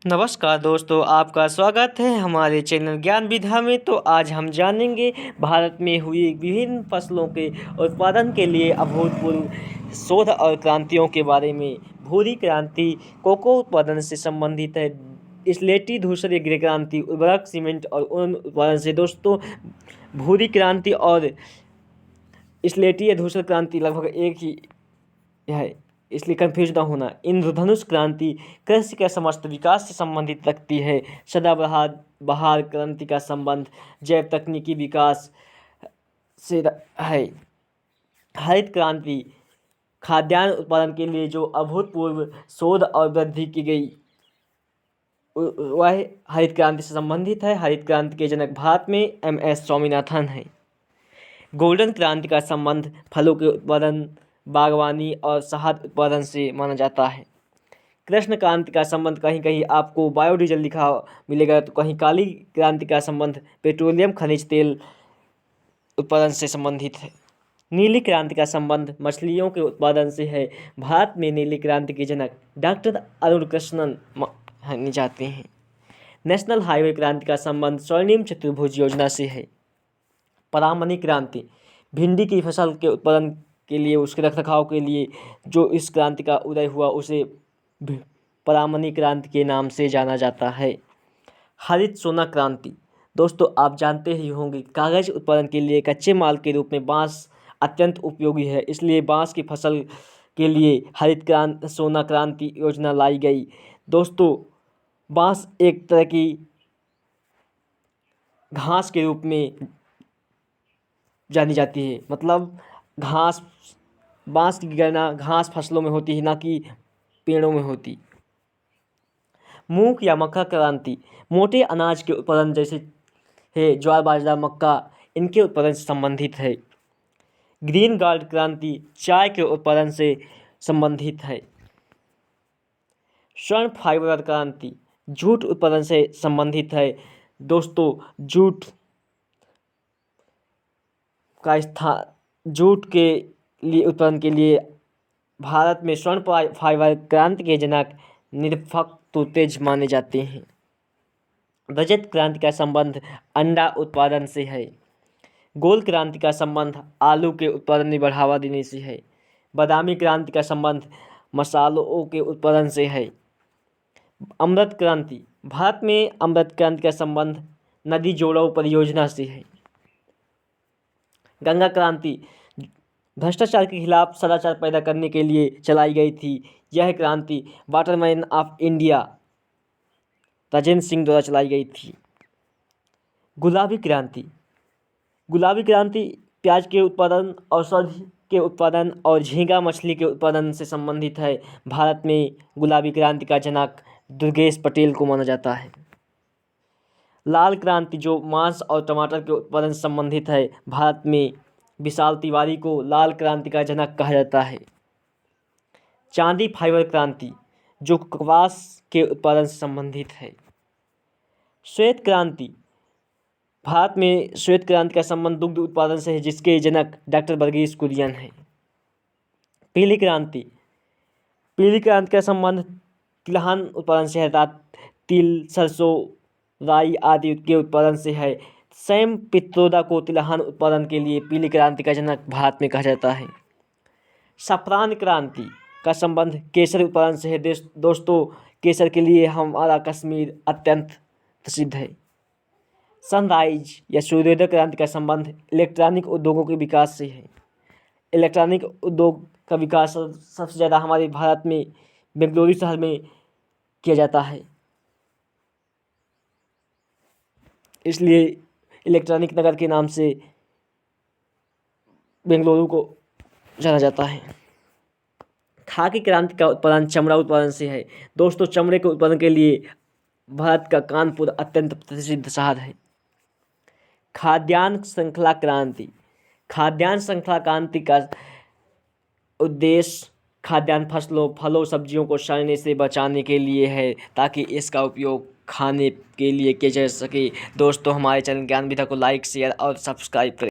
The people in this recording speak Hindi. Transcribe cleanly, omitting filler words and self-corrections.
नमस्कार दोस्तों, आपका स्वागत है हमारे चैनल ज्ञान विधा में। तो आज हम जानेंगे भारत में हुई विभिन्न फसलों के उत्पादन के लिए अभूतपूर्व शोध और क्रांतियों के बारे में। भूरी क्रांति कोको उत्पादन से संबंधित है। स्लेटी धूसर गृह क्रांति उर्वरक सीमेंट और उन उत्पादन से। दोस्तों, भूरी क्रांति और स्लेटी धूसर क्रांति लगभग एक ही है, इसलिए कंफ्यूज ना होना। इंद्रधनुष क्रांति कृषि के समस्त विकास से संबंधित रखती है। सदाबहार क्रांति का संबंध जैव तकनीकी विकास से है। हरित क्रांति खाद्यान्न उत्पादन के लिए जो अभूतपूर्व शोध और वृद्धि की गई वह हरित क्रांति से संबंधित है। हरित क्रांति के जनक भारत में MS स्वामीनाथन है। गोल्डन क्रांति का संबंध फलों के उत्पादन, बागवानी और शहद उत्पादन से माना जाता है। कृष्ण क्रांति का संबंध कहीं कहीं आपको बायोडीजल लिखा मिलेगा, तो कहीं काली क्रांति का संबंध पेट्रोलियम खनिज तेल उत्पादन से संबंधित है। नीली क्रांति का संबंध मछलियों के उत्पादन से है। भारत में नीली क्रांति के जनक डॉक्टर अरुण कृष्णन माने जाते हैं। नेशनल हाईवे क्रांति का संबंध स्वर्णिम चतुर्भुज योजना से है। परामनी क्रांति भिंडी की फसल के उत्पादन के लिए, उसके रखरखाव के लिए जो इस क्रांति का उदय हुआ उसे परामनी क्रांति के नाम से जाना जाता है। हरित सोना क्रांति दोस्तों, आप जानते ही होंगे, कागज उत्पादन के लिए कच्चे माल के रूप में बांस अत्यंत उपयोगी है, इसलिए बांस की फसल के लिए हरित सोना क्रांति योजना लाई गई। दोस्तों, बांस एक तरह की घास के रूप में जानी जाती है, मतलब बांस की गणना घास फसलों में होती है, ना कि पेड़ों में होती। मूंग या मक्का क्रांति मोटे अनाज के उत्पादन जैसे है ज्वार, बाजरा, मक्का, इनके उत्पादन से संबंधित है। ग्रीन गार्ड क्रांति चाय के उत्पादन से संबंधित है। स्वर्ण फाइबर क्रांति जूट उत्पादन से संबंधित है। दोस्तों, जूट के लिए उत्पादन के लिए भारत में स्वर्ण फाइबर क्रांति के जनक निरफक तुर्तेज माने जाते हैं। रजत क्रांति का संबंध अंडा उत्पादन से है। गोल क्रांति का संबंध आलू के उत्पादन में बढ़ावा देने से है। बादामी क्रांति का संबंध मसालों के उत्पादन से है। अमृत क्रांति भारत में अमृत क्रांति का संबंध नदी जोड़ों परियोजना से है। गंगा क्रांति भ्रष्टाचार के खिलाफ सदाचार पैदा करने के लिए चलाई गई थी। यह क्रांति Waterman of India Rajendra Singh द्वारा चलाई गई थी। गुलाबी क्रांति प्याज के उत्पादन, औषधि के उत्पादन और झींगा मछली के उत्पादन से संबंधित है। भारत में गुलाबी क्रांति का जनक दुर्गेश पटेल को माना जाता है। लाल क्रांति जो मांस और टमाटर के उत्पादन से संबंधित है। भारत में विशाल तिवारी को लाल क्रांति का जनक कहा जाता है। चांदी फाइबर क्रांति जो कपास के उत्पादन से संबंधित है। श्वेत क्रांति भारत में श्वेत क्रांति का संबंध दुग्ध उत्पादन से है, जिसके जनक डॉक्टर वर्गीस कुरियन है। पीली क्रांति का संबंध तिलहन उत्पादन से है। तिल, सरसों, राई आदि के उत्पादन से है। सैम पित्रोदा को तिलहन उत्पादन के लिए पीली क्रांति का जनक भारत में कहा जाता है। सफरान क्रांति का संबंध केसर उत्पादन से है। दोस्तों, केसर के लिए हमारा कश्मीर अत्यंत प्रसिद्ध है। सनराइज या सूर्योदय क्रांति का संबंध इलेक्ट्रॉनिक उद्योगों के विकास से है। इलेक्ट्रॉनिक उद्योग का विकास सबसे ज़्यादा हमारे भारत में बेंगलुरु शहर में किया जाता है, इसलिए इलेक्ट्रॉनिक नगर के नाम से बेंगलुरु को जाना जाता है। खाकी क्रांति का उत्पादन चमड़ा उत्पादन से है। दोस्तों, चमड़े के उत्पादन के लिए भारत का कानपुर अत्यंत प्रसिद्ध शहर है। खाद्यान्न श्रृंखला क्रांति का उद्देश्य खाद्यान्न फसलों, फलों, सब्जियों को सड़ने से बचाने के लिए है, ताकि इसका उपयोग खाने के लिए किया जा सके। दोस्तों, हमारे चैनल ज्ञान विधा को लाइक, शेयर और सब्सक्राइब करें।